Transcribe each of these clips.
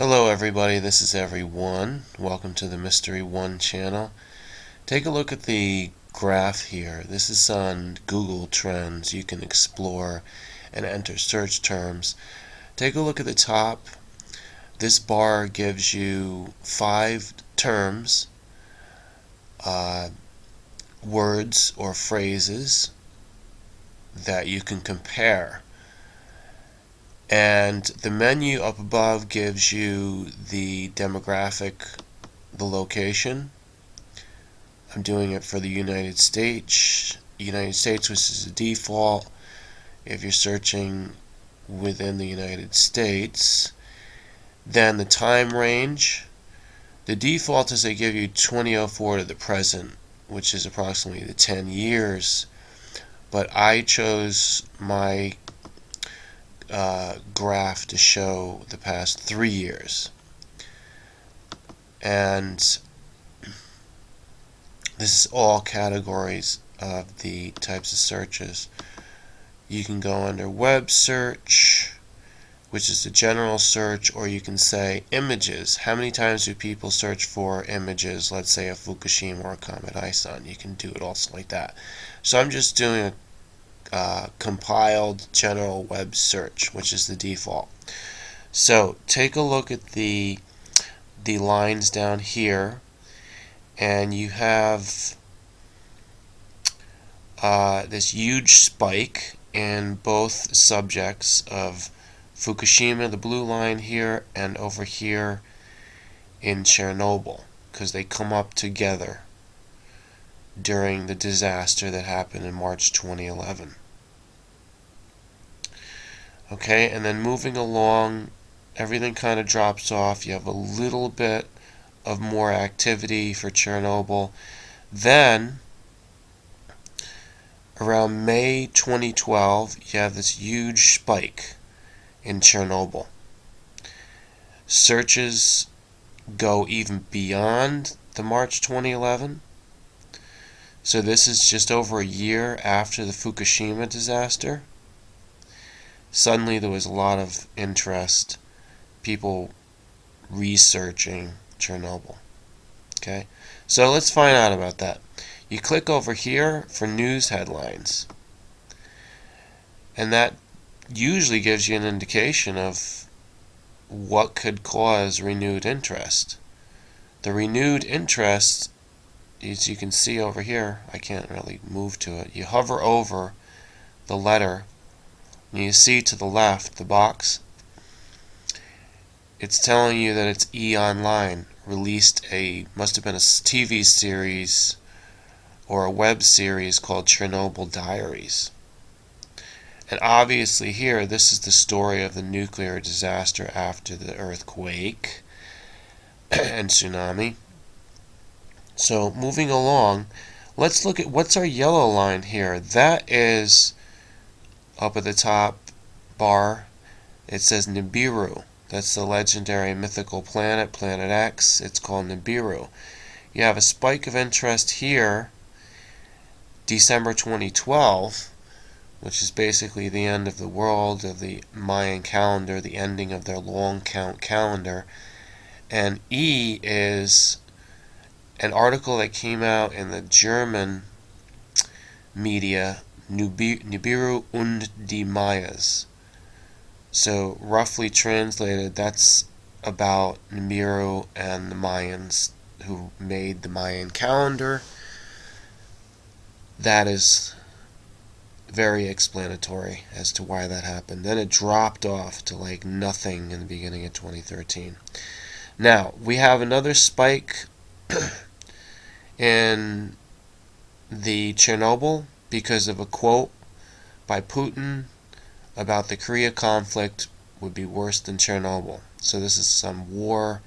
Hello everybody, this is Everyone. Welcome to the Mystery One channel. Take a look at the graph here. This is on Google Trends. You can explore and enter search terms. Take a look at the top. This bar gives you 5 terms, words or phrases that you can compare. And the menu up above gives you the demographic, the location. I'm doing it for the United States, which is the default if you're searching within the United States. Then the time range. The default is they give you 2004 to the present, which is approximately the 10 years. But I chose my graph to show the past 3 years. And this is all categories of the types of searches. You can go under web search, which is the general search, or you can say images. How many times do people search for images, let's say a Fukushima or a Comet Ison? You can do it also like that. So I'm just doing a compiled general web search, which is the default. So take a look at the lines down here, and you have this huge spike in both subjects of Fukushima, the blue line here, and over here in Chernobyl, because they come up together during the disaster that happened in March 2011. Okay, and then moving along, everything kind of drops off. You have a little bit of more activity for Chernobyl. Then, around May 2012, you have this huge spike in Chernobyl. Searches go even beyond the March 2011. So this is just over a year after the Fukushima disaster. Suddenly there was a lot of interest, people researching Chernobyl. Okay, so let's find out about that. You click over here for news headlines, and that usually gives you an indication of what could cause renewed interest. The renewed interest, as you can see over here, I can't really move to it. You hover over the letter, and you see to the left, the box, it's telling you that it's E-Online released must have been a TV series or a web series called Chernobyl Diaries. And obviously here, this is the story of the nuclear disaster after the earthquake and tsunami. So moving along, let's look at what's our yellow line here. That is up at the top bar. It says Nibiru. That's the legendary mythical planet, Planet X. It's called Nibiru. You have a spike of interest here, December 2012, which is basically the end of the world, of the Mayan calendar, the ending of their long count calendar. And E is an article that came out in the German media, Nibiru und die Mayas. So roughly translated, that's about Nibiru and the Mayans who made the Mayan calendar. That is very explanatory as to why that happened. Then it dropped off to like nothing in the beginning of 2013. Now, we have another spike in the Chernobyl because of a quote by Putin about the Korea conflict would be worse than Chernobyl. So this is some war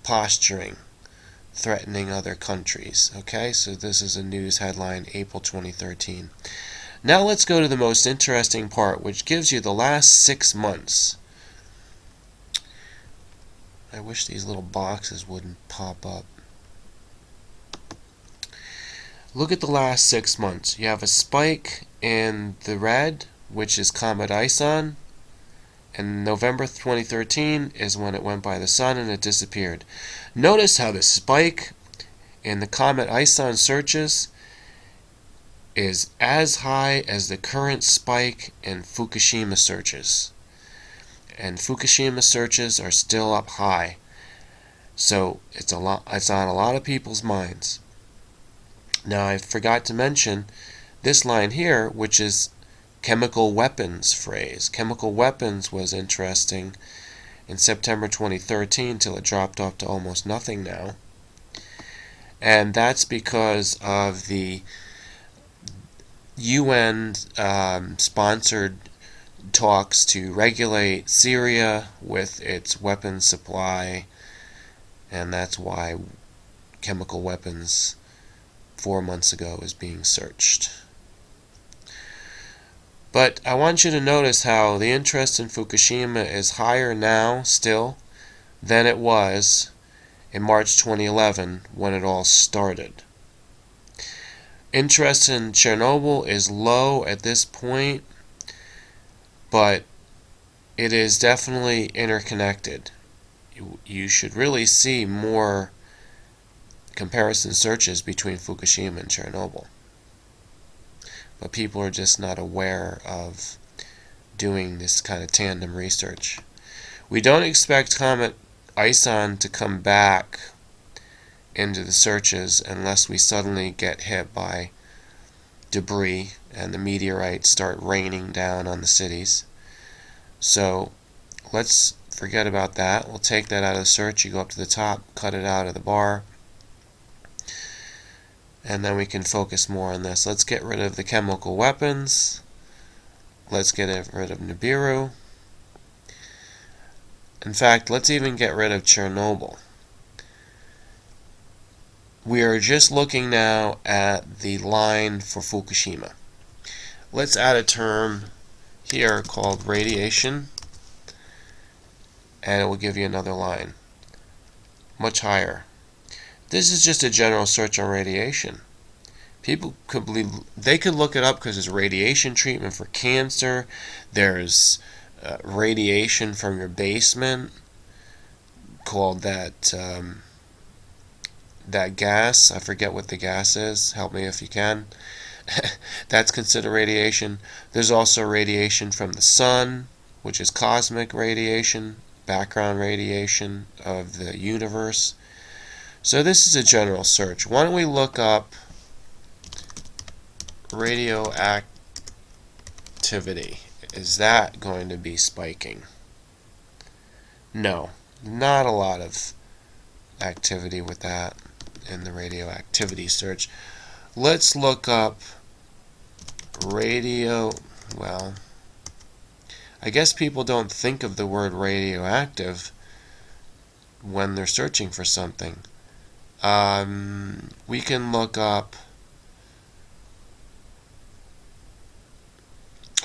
posturing, threatening other countries. Okay, so this is a news headline, April 2013. Now let's go to the most interesting part, which gives you the last 6 months. I wish these little boxes wouldn't pop up. Look at the last 6 months. You have a spike in the red, which is Comet Ison, And November 2013 is when it went by the sun and it disappeared. Notice how the spike in the comet ISON searches is as high as the current spike in Fukushima searches. And Fukushima searches are still up high. So it's on a lot of people's minds. Now I forgot to mention this line here, which is chemical weapons phrase. Chemical weapons was interesting in September 2013 till it dropped off to almost nothing now. And that's because of the UN sponsored talks to regulate Syria with its weapons supply, and that's why chemical weapons 4 months ago is being searched. But I want you to notice how the interest in Fukushima is higher now still than it was in March 2011 when it all started. Interest in Chernobyl is low at this point, but it is definitely interconnected. You should really see more comparison searches between Fukushima and Chernobyl. But people are just not aware of doing this kind of tandem research. We don't expect Comet ISON to come back into the searches unless we suddenly get hit by debris and the meteorites start raining down on the cities. So let's forget about that. We'll take that out of the search. You go up to the top, cut it out of the bar, and then we can focus more on this. Let's get rid of the chemical weapons. Let's get rid of Nibiru. In fact, let's even get rid of Chernobyl. We are just looking now at the line for Fukushima. Let's add a term here called radiation, and it will give you another line, much higher. This is just a general search on radiation. People could believe, they could look it up because there's radiation treatment for cancer. There's radiation from your basement called that gas. I forget what the gas is. Help me if you can. That's considered radiation. There's also radiation from the sun, which is cosmic radiation, background radiation of the universe. So this is a general search. Why don't we look up radioactivity? Is that going to be spiking? No, not a lot of activity with that in the radioactivity search. Let's look up well, I guess people don't think of the word radioactive when they're searching for something. We can look up,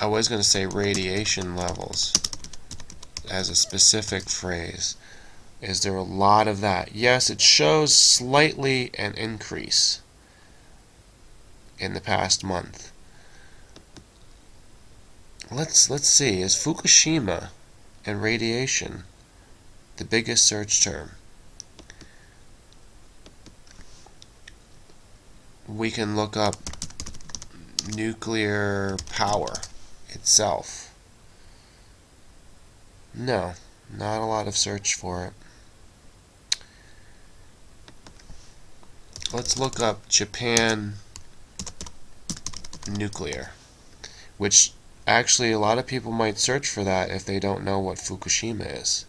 I was going to say radiation levels as a specific phrase. Is there a lot of that? Yes, it shows slightly an increase in the past month. Let's see, is Fukushima and radiation the biggest search term? We can look up nuclear power itself. No, not a lot of search for it. Let's look up Japan nuclear, which actually a lot of people might search for that if they don't know what Fukushima is.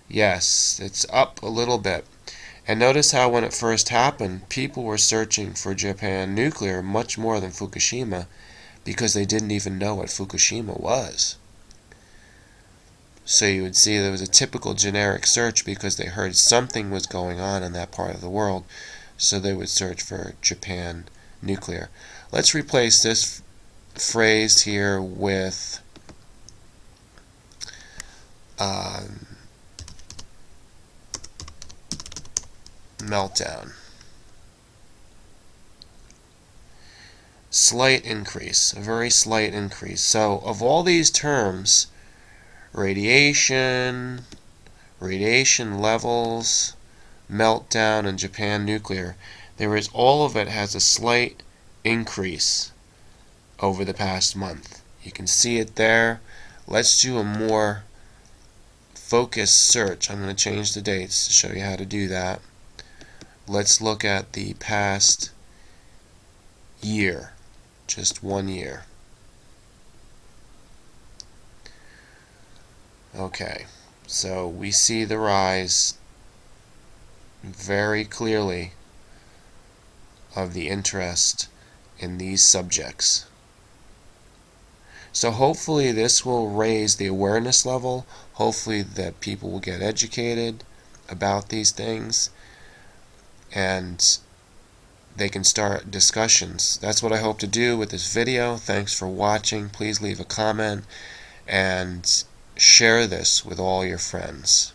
Yes, it's up a little bit. And notice how when it first happened, people were searching for Japan nuclear much more than Fukushima because they didn't even know what Fukushima was. So you would see there was a typical generic search because they heard something was going on in that part of the world, so they would search for Japan nuclear. Let's replace this phrase here with meltdown. Slight increase, a very slight increase. So of all these terms, radiation levels, meltdown, and Japan nuclear. All of it has a slight increase over the past month. You can see it there. Let's do a more focused search. I'm going to change the dates to show you how to do that. Let's look at the past year, just 1 year. Okay, so we see the rise very clearly of the interest in these subjects. So hopefully this will raise the awareness level. Hopefully that people will get educated about these things and they can start discussions. That's what I hope to do with this video. Thanks for watching. Please leave a comment and share this with all your friends.